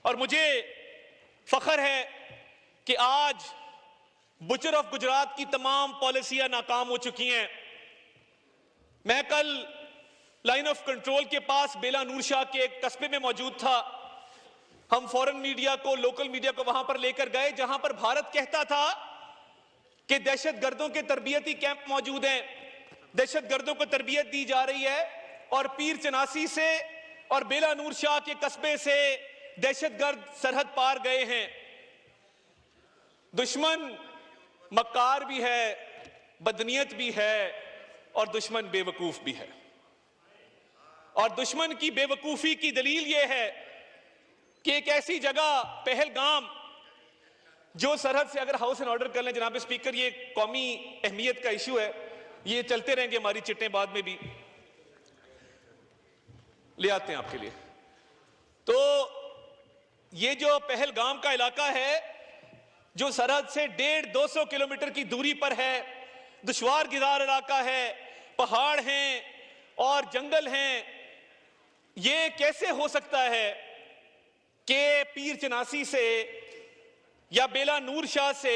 और मुझे फख्र है कि आज बुचर ऑफ गुजरात की तमाम पॉलिसियां नाकाम हो चुकी हैं। मैं कल लाइन ऑफ कंट्रोल के पास बेला नूर शाह के एक कस्बे में मौजूद था। हम फॉरेन मीडिया को, लोकल मीडिया को वहां पर लेकर गए जहां पर भारत कहता था कि दहशतगर्दों के तरबियती कैंप मौजूद हैं, दहशतगर्दों को तरबियत दी जा रही है, और पीर चनासी से और बेला नूर शाह के कस्बे से दहशतगर्द सरहद पार गए हैं। दुश्मन मक्कार भी है, बदनीयत भी है, और दुश्मन बेवकूफ भी है। और दुश्मन की बेवकूफी की दलील यह है कि एक ऐसी जगह पहलगाम, जो सरहद से, अगर हाउस एंड ऑर्डर कर लें जनाब स्पीकर, ये कौमी अहमियत का इशू है, ये चलते रहेंगे, हमारी चिट्टें बाद में भी ले आते हैं आपके लिए। तो ये जो पहलगाम का इलाका है, जो सरहद से 150-200 किलोमीटर की दूरी पर है, दुश्वार गिदार इलाका है, पहाड़ हैं और जंगल हैं, ये कैसे हो सकता है कि पीर चनासी से या बेला नूर शाह से,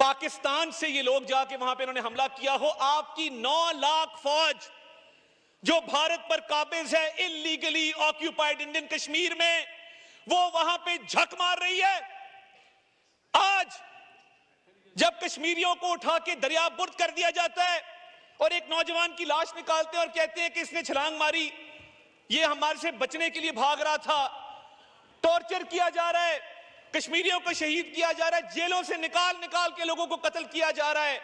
पाकिस्तान से ये लोग जाके वहां पे इन्होंने हमला किया हो? आपकी 9 लाख फौज जो भारत पर काबिज है इलीगली ऑक्यूपाइड इंडियन कश्मीर में, वो वहां पे झक मार रही है। आज जब कश्मीरियों को उठा के दरिया बुर्द कर दिया जाता है और एक नौजवान की लाश निकालते हैं और कहते हैं कि इसने छलांग मारी, ये हमारे से बचने के लिए भाग रहा था, टॉर्चर किया जा रहा है, कश्मीरियों को शहीद किया जा रहा है, जेलों से निकाल निकाल के लोगों को कत्ल किया जा रहा है।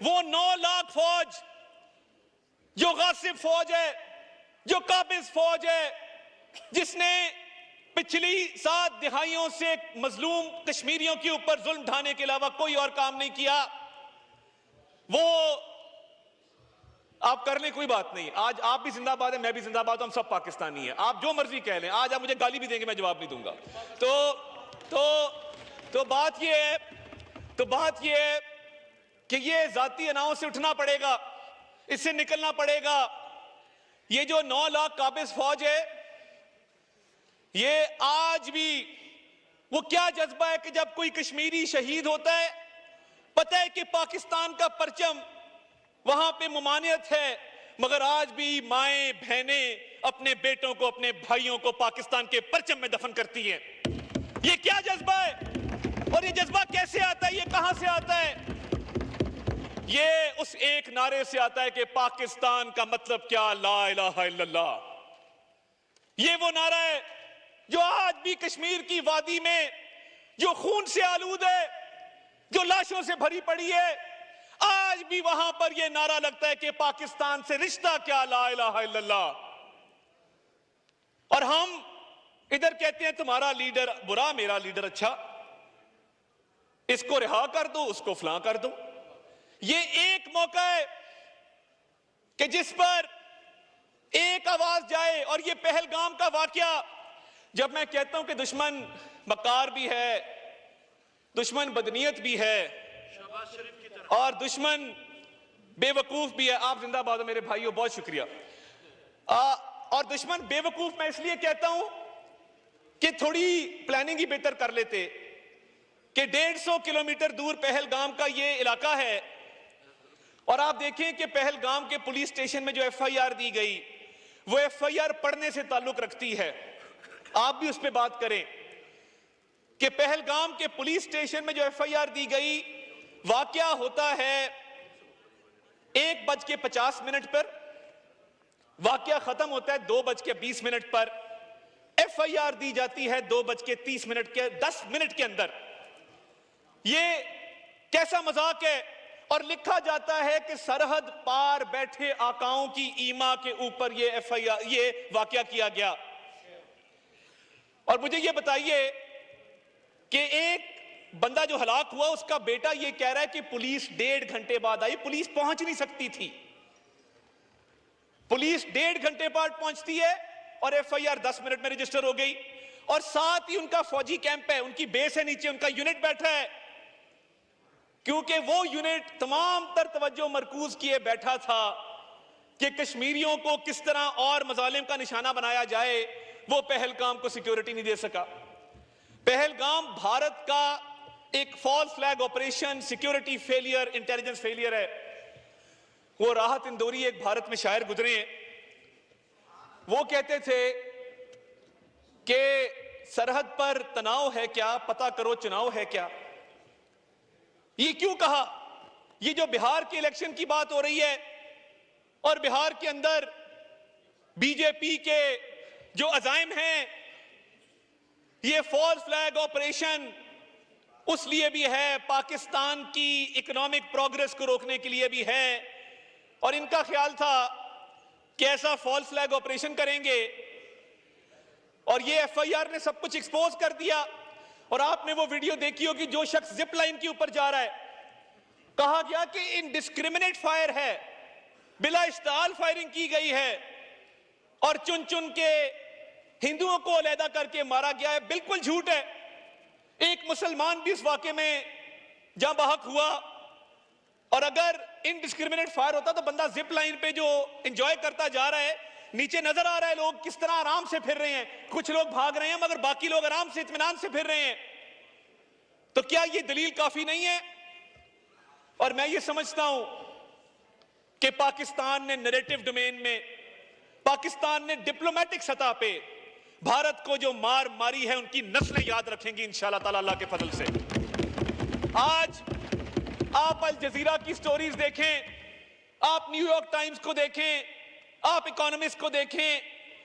वो 9 लाख फौज जो गासिब फौज है, जो काबिज फौज है, जिसने पिछली 7 दिहाइयों से मजलूम कश्मीरियों के ऊपर जुल्म ढाने के अलावा कोई और काम नहीं किया, वो आप कर लें, कोई बात नहीं। आज आप भी जिंदाबाद है, मैं भी जिंदाबाद हूं, हम सब पाकिस्तानी हैं, आप जो मर्जी कह लें। आज आप मुझे गाली भी देंगे, मैं जवाब नहीं दूंगा। तो बात ये है कि ये जाती अनाओं से उठना पड़ेगा, इससे निकलना पड़ेगा। ये जो 9 लाख काबिज फौज है, ये आज भी वो क्या जज्बा है कि जब कोई कश्मीरी शहीद होता है, पता है कि पाकिस्तान का परचम वहां पे मुमानियत है, मगर आज भी माएं बहनें अपने बेटों को, अपने भाइयों को पाकिस्तान के परचम में दफन करती हैं। ये क्या जज्बा है और ये जज्बा कैसे आता है, ये कहां से आता है? ये उस एक नारे से आता है कि पाकिस्तान का मतलब क्या, ला इलाहा इल्लल्लाह। ये वो नारा है जो आज भी कश्मीर की वादी में, जो खून से आलूद है, जो लाशों से भरी पड़ी है, आज भी वहां पर यह नारा लगता है कि पाकिस्तान से रिश्ता क्या, ला इलाहा इल्लल्लाह। और हम इधर कहते हैं तुम्हारा लीडर बुरा, मेरा लीडर अच्छा, इसको रिहा कर दो, उसको फलां कर दो। ये एक मौका है कि जिस पर एक आवाज जाए। और ये पहलगाम का वाकया, जब मैं कहता हूं कि दुश्मन मक्कार भी है, दुश्मन बदनीयत भी है, और दुश्मन बेवकूफ भी है। आप जिंदाबाद हो मेरे भाइयों, बहुत शुक्रिया। और दुश्मन बेवकूफ मैं इसलिए कहता हूं कि थोड़ी प्लानिंग ही बेहतर कर लेते कि 150 किलोमीटर दूर पहलगाम का ये इलाका है, और आप देखें कि पहलगाम के पुलिस स्टेशन में जो FIR दी गई, वो FIR पढ़ने से ताल्लुक रखती है। आप भी उस पर बात करें कि पहलगाम के पुलिस स्टेशन में जो FIR दी गई, वाकया होता है 1:50 पर, वाकया खत्म होता है 2:20 पर, FIR दी जाती है 2:30 के 10 मिनट के अंदर। ये कैसा मजाक है? और लिखा जाता है कि सरहद पार बैठे आकाओं की ईमा के ऊपर ये FIR, ये वाकया किया गया। और मुझे ये बताइए कि एक बंदा जो हलाक हुआ, उसका बेटा ये कह रहा है कि पुलिस 1.5 घंटे बाद आई। पुलिस पहुंच नहीं सकती थी, पुलिस 1.5 घंटे बाद पहुंचती है और FIR 10 मिनट में रजिस्टर हो गई। और साथ ही उनका फौजी कैंप है, उनकी बेस है नीचे, उनका यूनिट बैठा है, क्योंकि वो यूनिट तमाम तर तवज्जो मरकूज किए बैठा था कि कश्मीरियों को किस तरह और मजालिम का निशाना बनाया जाए, वो पहलगाम को सिक्योरिटी नहीं दे सका। पहलगाम भारत का एक false flag operation, security failure, intelligence failure है। वो राहत इंदौरी एक भारत में शायर गुजरे हैं, वो कहते थे कि सरहद पर तनाव है क्या, पता करो चुनाव है क्या। ये क्यों कहा? ये जो बिहार के इलेक्शन की बात हो रही है और बिहार के अंदर बीजेपी के जो अजाइम हैं, ये फॉल्स फ्लैग ऑपरेशन उस लिए भी है, पाकिस्तान की इकोनॉमिक प्रोग्रेस को रोकने के लिए भी है। और इनका ख्याल था कि ऐसा फॉल्स फ्लैग ऑपरेशन करेंगे और ये एफआईआर ने सब कुछ एक्सपोज कर दिया। और आपने वो वीडियो देखी होगी, जो शख्स जिप लाइन के ऊपर जा रहा है, कहा गया कि इनडिस्क्रिमिनेट फायर है, बिला इश्ताल फायरिंग की गई है और चुन चुन के हिंदुओं को अलहदा करके मारा गया है। बिल्कुल झूठ है। एक मुसलमान भी इस वाकये में जहां बहक हुआ। और अगर इनडिस्क्रिमिनेट फायर होता तो बंदा जिप लाइन पे जो एंजॉय करता जा रहा है, नीचे नजर आ रहा है लोग किस तरह आराम से फिर रहे हैं, कुछ लोग भाग रहे हैं मगर बाकी लोग आराम से इत्मीनान से फिर रहे हैं। तो क्या ये दलील काफी नहीं है? और मैं ये समझता हूं कि पाकिस्तान ने नैरेटिव डोमेन में, पाकिस्तान ने डिप्लोमेटिक सतह पे भारत को जो मार मारी है, उनकी नस्लें याद रखेंगी इंशाअल्लाह ताला अल्लाह के फजल से। आज आप अल जजीरा की स्टोरीज देखें, आप न्यूयॉर्क टाइम्स को देखें, आप इकोनॉमिस्ट को देखें,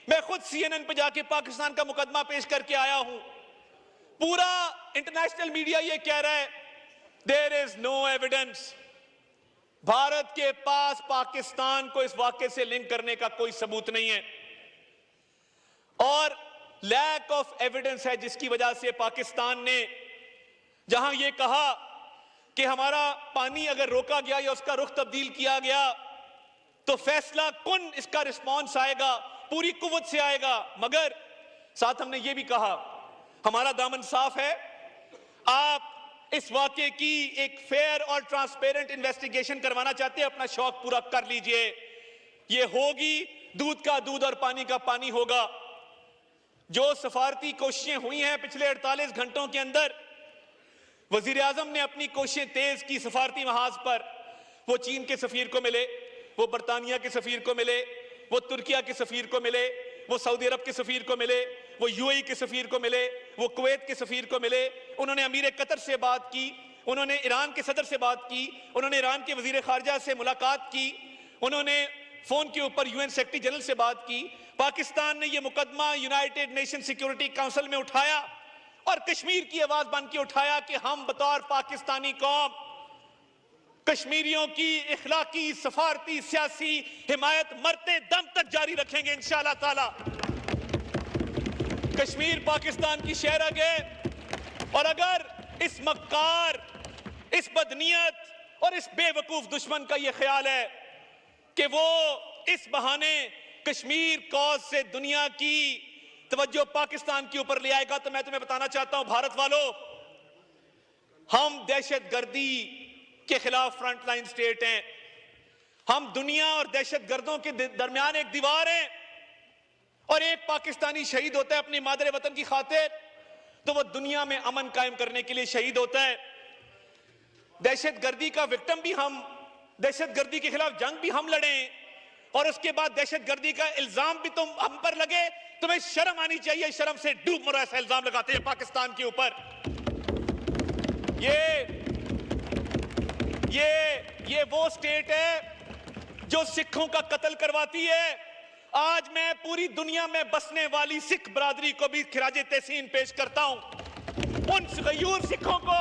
मैं खुद CNN पे जाके पाकिस्तान का मुकदमा पेश करके आया हूं। पूरा इंटरनेशनल मीडिया ये कह रहा है there is no evidence. Bharat के पास पाकिस्तान को इस वाकये से लिंक करने का कोई सबूत नहीं है और लैक ऑफ एविडेंस है, जिसकी वजह से पाकिस्तान ने जहां यह कहा कि हमारा पानी अगर रोका गया या उसका रुख तब्दील किया गया तो फैसला कुन इसका रिस्पॉन्स आएगा, पूरी कुव्वत से आएगा। मगर साथ हमने ये भी कहा हमारा दामन साफ है, आप इस वाकये की एक फेयर और ट्रांसपेरेंट इन्वेस्टिगेशन करवाना चाहते हैं, अपना शौक पूरा कर लीजिए। ये होगी, दूध का दूध और पानी का पानी होगा। जो सफारती कोशिशें हुई हैं पिछले 48 घंटों के अंदर, वजीर आजम ने अपनी कोशिशें तेज की सफारती महाज पर। वो चीन के सफीर को मिले, वो बरतानिया के सफीर को मिले, वो तुर्किया के सफीर को मिले, वो सऊदी अरब के सफीर को मिले, वो यूएई के सफीर को मिले, वो कुवैत के सफीर को मिले। उन्होंने अमीर कतर से बात की, उन्होंने ईरान के सदर से बात की, उन्होंने ईरान के वजीर खारजा से मुलाकात की, उन्होंने फोन के ऊपर यूएन सेक्रेटरी जनरल से बात की। पाकिस्तान ने यह मुकदमा यूनाइटेड नेशन सिक्योरिटी काउंसिल में उठाया और कश्मीर की आवाज बन के उठाया कि हम बतौर पाकिस्तानी कौम कश्मीरियों की इखलाकी, सफारती, सियासी हिमायत मरते दम तक जारी रखेंगे इंशाअल्लाह ताला। कश्मीर पाकिस्तान की शहरग है और अगर इस मक्कार, इस बदनीयत और इस बेवकूफ दुश्मन का यह ख्याल है कि वो इस बहाने कश्मीर कॉज से दुनिया की तवज्जो पाकिस्तान के ऊपर ले आएगा, तो मैं तुम्हें बताना चाहता हूं भारत वालों, हम दहशतगर्दी के खिलाफ फ्रंटलाइन स्टेट हैं। हम दुनिया और दहशतगर्दों के दरमियान एक दीवार है और एक पाकिस्तानी शहीद होता है अपनी मादरे वतन की खातिर तो वो दुनिया में अमन कायम करने के लिए शहीद होता है। दहशतगर्दी का विक्टिम भी हम, दहशतगर्दी के खिलाफ जंग भी हम लड़े और उसके बाद दहशतगर्दी का इल्जाम भी तुम हम पर लगे, तुम्हें शर्म आनी चाहिए। शर्म से डूब मरो ऐसा इल्जाम लगाते हैं पाकिस्तान के ऊपर। ये वो स्टेट है जो सिखों का कत्ल करवाती है। आज मैं पूरी दुनिया में बसने वाली सिख बरादरी को भी खिराजे तहसीन पेश करता हूं, उन गयूर सिखों को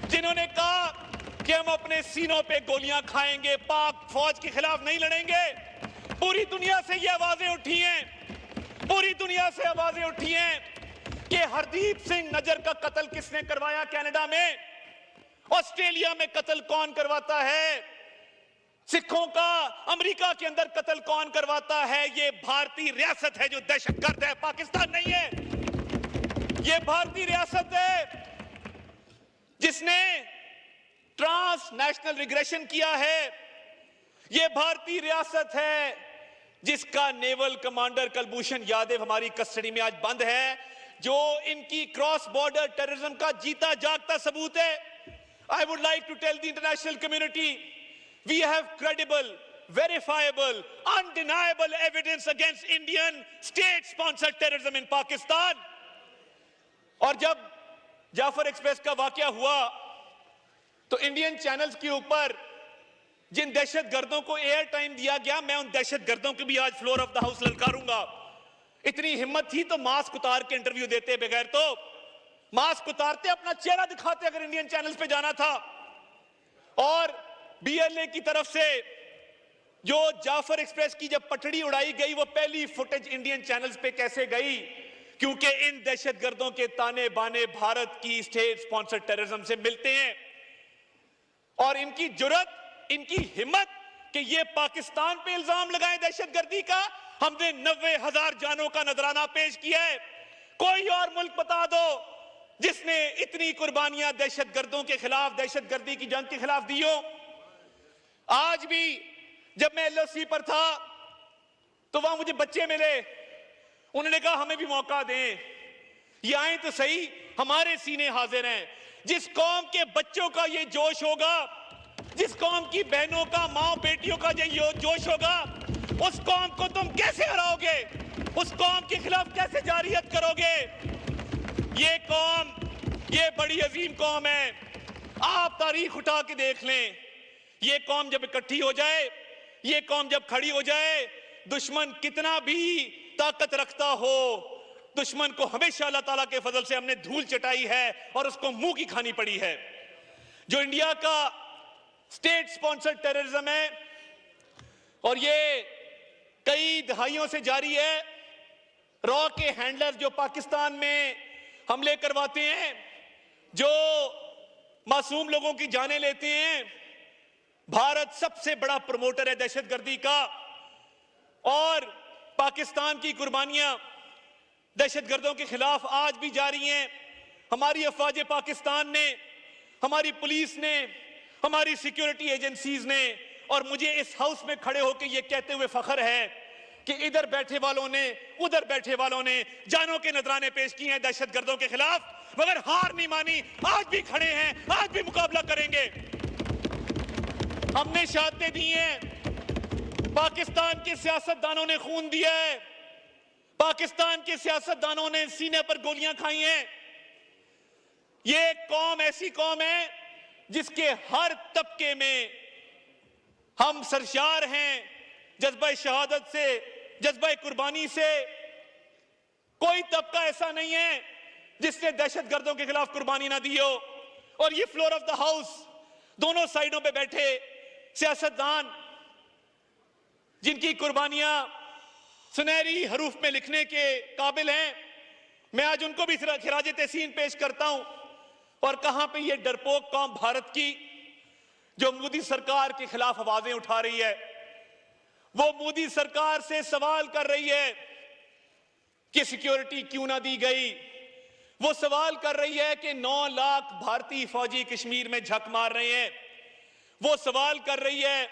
जिन्होंने कहा कि हम अपने सीनों पे गोलियां खाएंगे, पाक फौज के खिलाफ नहीं लड़ेंगे। पूरी दुनिया से ये आवाजें उठी हैं, पूरी दुनिया से आवाजें उठी हैं कि हरदीप सिंह नजर का कत्ल किसने करवाया कनाडा में, ऑस्ट्रेलिया में कत्ल कौन करवाता है, सिखों का अमेरिका के अंदर कत्ल कौन करवाता है। ये भारतीय रियासत है जो दहशतगर्द है, पाकिस्तान नहीं है। ये भारतीय रियासत है जिसने ट्रांस नेशनल रिग्रेशन किया है। ये भारतीय रियासत है जिसका नेवल कमांडर कुलभूषण यादव हमारी कस्टडी में आज बंद है, जो इनकी क्रॉस बॉर्डर टेररिज्म का जीता जागता सबूत है। I would like to tell the international community, we have credible, verifiable, undeniable evidence against Indian state-sponsored terrorism in Pakistan. और जब जाफर एक्सप्रेस का वाकया हुआ तो इंडियन चैनल्स के ऊपर जिन दहशतगर्दों को एयर टाइम दिया गया, मैं उन दहशतगर्दों को भी आज फ्लोर ऑफ द हाउस ललकारूंगा। इतनी हिम्मत थी तो मास्क उतार के इंटरव्यू देते, बगैर तो मास्क उतारते अपना चेहरा दिखाते अगर इंडियन चैनल्स पे जाना था। और बीएलए की तरफ से जो जाफर एक्सप्रेस की जब पटड़ी उड़ाई गई, वो पहली फुटेज इंडियन चैनल्स पे कैसे गई? क्योंकि इन दहशतगर्दों के ताने बाने भारत की स्टेट स्पॉन्सर्ड टेररिज्म से मिलते हैं। और इनकी जुर्रत, इनकी हिम्मत कि ये पाकिस्तान पे इल्जाम लगाए दहशतगर्दी का। हमने 90,000 जानों का नजराना पेश किया है। कोई और मुल्क बता दो जिसने इतनी कुर्बानियां दहशतगर्दों के खिलाफ, दहशतगर्दी की जंग के खिलाफ दी हो। आज भी जब मैं एलओसी पर था तो वहां मुझे बच्चे मिले, उन्होंने कहा हमें भी मौका दें, ये आए तो सही, हमारे सीने हाजिर हैं। जिस कौम के बच्चों का ये जोश होगा, जिस कौम की बहनों का, माँ बेटियों का ये जोश होगा, उस कौम को तुम कैसे हराओगे? उस कौम के खिलाफ कैसे जारियत करोगे? ये कौम, ये बड़ी अजीम कौम है। आप तारीख उठा के देख लें, ये कौम जब इकट्ठी हो जाए, ये कौम जब खड़ी हो जाए, दुश्मन कितना भी ताकत रखता हो, दुश्मन को हमेशा अल्लाह ताला के फजल से हमने धूल चटाई है और उसको मुंह की खानी पड़ी है। जो इंडिया का स्टेट स्पॉन्सर्ड टेररिज्म है और ये कई दहाइयों से जारी है। रॉ के हैंडलर जो पाकिस्तान में हमले करवाते हैं, जो मासूम लोगों की जानें लेते हैं, भारत सबसे बड़ा प्रमोटर है दहशतगर्दी का। और पाकिस्तान की कुर्बानियां दहशतगर्दों के खिलाफ आज भी जारी हैं। हमारी अफवाज पाकिस्तान ने, हमारी पुलिस ने, हमारी सिक्योरिटी एजेंसीज ने, और मुझे इस हाउस में खड़े होकर यह कहते हुए फख्र है कि इधर बैठे वालों ने, उधर बैठे वालों ने जानों के नजराने पेश किए हैं दहशतगर्दों के खिलाफ, मगर हार नहीं मानी। आज भी खड़े हैं, आज भी मुकाबला करेंगे। हमने शहादतें दी हैं, पाकिस्तान के सियासतदानों ने खून दिया है, पाकिस्तान के सियासतदानों ने सीने पर गोलियां खाई हैं। ये कौम ऐसी कौम है जिसके हर तबके में हम सरशार हैं जज्बा शहादत से, जज्बा कुर्बानी से। कोई तबका ऐसा नहीं है जिसने दहशतगर्दों के खिलाफ कुर्बानी ना दी हो। और ये फ्लोर ऑफ द हाउस, दोनों साइडों पे बैठे सियासतदान जिनकी कुर्बानियां सुनहरी हरूफ में लिखने के काबिल हैं, मैं आज उनको भी खिराज तहसीन पेश करता हूं। और कहां पे ये डरपोक कौम भारत की जो मोदी सरकार के खिलाफ आवाजें उठा रही है, वो मोदी सरकार से सवाल कर रही है कि सिक्योरिटी क्यों ना दी गई। वो सवाल कर रही है कि 9 लाख भारतीय फौजी कश्मीर में झक मार रहे हैं। वो सवाल कर रही है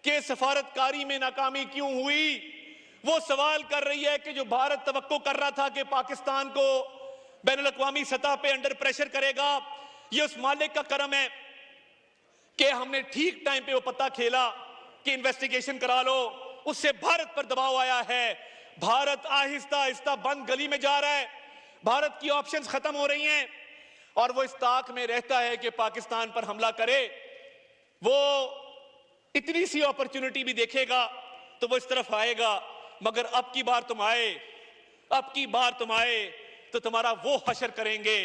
कि सफारतकारी में नाकामी क्यों हुई। वो सवाल कर रही है कि जो भारत तवक्को कर रहा था कि पाकिस्तान को बैनुल-अक़वामी सतह पे अंडर प्रेशर करेगा, ये उस मालिक का करम है कि हमने ठीक टाइम पे वो पत्ता खेला कि इन्वेस्टिगेशन करा लो। उससे भारत पर दबाव आया है। भारत आहिस्ता आहिस्ता बंद गली में जा रहा है। भारत की ऑप्शंस खत्म हो रही हैं और वो इस ताक में रहता है कि पाकिस्तान पर हमला करे। वो इतनी सी अपॉर्चुनिटी भी देखेगा तो वो इस तरफ आएगा। मगर अब की बार तुम आए, अब की बार तुम आए तो तुम्हारा वो हशर करेंगे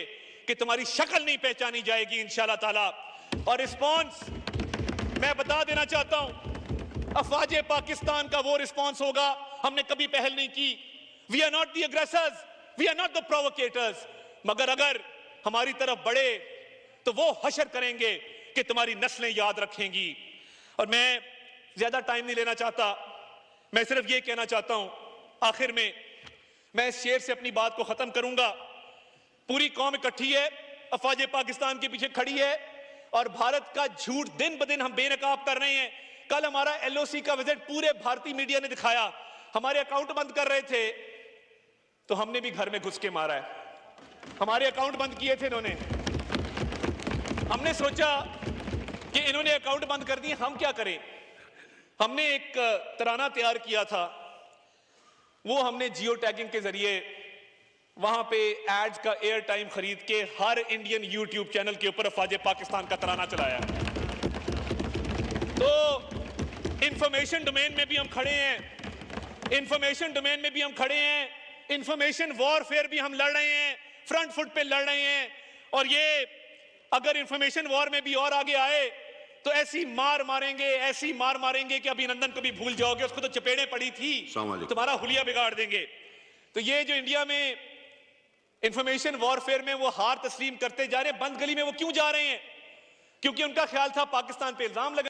कि तुम्हारी शक्ल नहीं पहचानी जाएगी इंशाल्लाह ताला। और रिस्पॉन्स मैं बता देना चाहता हूं, अफवाज पाकिस्तान का वो रिस्पॉन्स होगा। हमने कभी पहल नहीं की। We are not the aggressors, we are not the provocateurs. मगर अगर हमारी तरफ बढ़े तो वो हशर करेंगे कि तुम्हारी नस्लें याद रखेंगी। और मैं ज्यादा टाइम नहीं लेना चाहता, मैं सिर्फ ये कहना चाहता हूं आखिर में, मैं इस शेर से अपनी बात को खत्म करूंगा। पूरी कौम इकट्ठी है, अफवाज पाकिस्तान के पीछे खड़ी है और भारत का झूठ दिन ब दिन हम बेनकाब कर रहे हैं। कल हमारा एलओसी का विजिट पूरे भारतीय मीडिया ने दिखाया हमारे अकाउंट बंद कर रहे थे तो हमने भी घर में घुस के मारा है। हमारे अकाउंट बंद किए थे इन्होंने। हमने सोचा कि इन्होंने अकाउंट बंद कर दिए, हम क्या करें। हमने एक तराना तैयार किया था, वो हमने जियो टैगिंग के जरिए वहां पे एड्स का एयर टाइम खरीद के हर इंडियन यूट्यूब चैनल के ऊपर अफवाज पाकिस्तान का तराना चलाया। तो इंफॉर्मेशन डोमेन में भी हम खड़े हैं, इंफॉर्मेशन डोमेन में भी हम खड़े हैं, इंफॉर्मेशन वॉरफेयर भी हम लड़ रहे हैं, फ्रंट फुट पे लड़ रहे हैं। और ये अगर इंफॉर्मेशन वॉर में भी और आगे आए तो ऐसी मार मारेंगे, ऐसी मार मारेंगे कि अभिनंदन को भी भूल जाओगे, उसको तो चपेड़े पड़ी थी, तुम्हारा हुलिया बिगाड़ देंगे। तो ये जो इंडिया में इंफॉर्मेशन वॉरफेयर में वो हार तस्लीम करते जा रहे हैं, बंद गली में वो क्यों जा रहे हैं? क्योंकि उनका ख्याल था पाकिस्तान पे इल्जाम लगा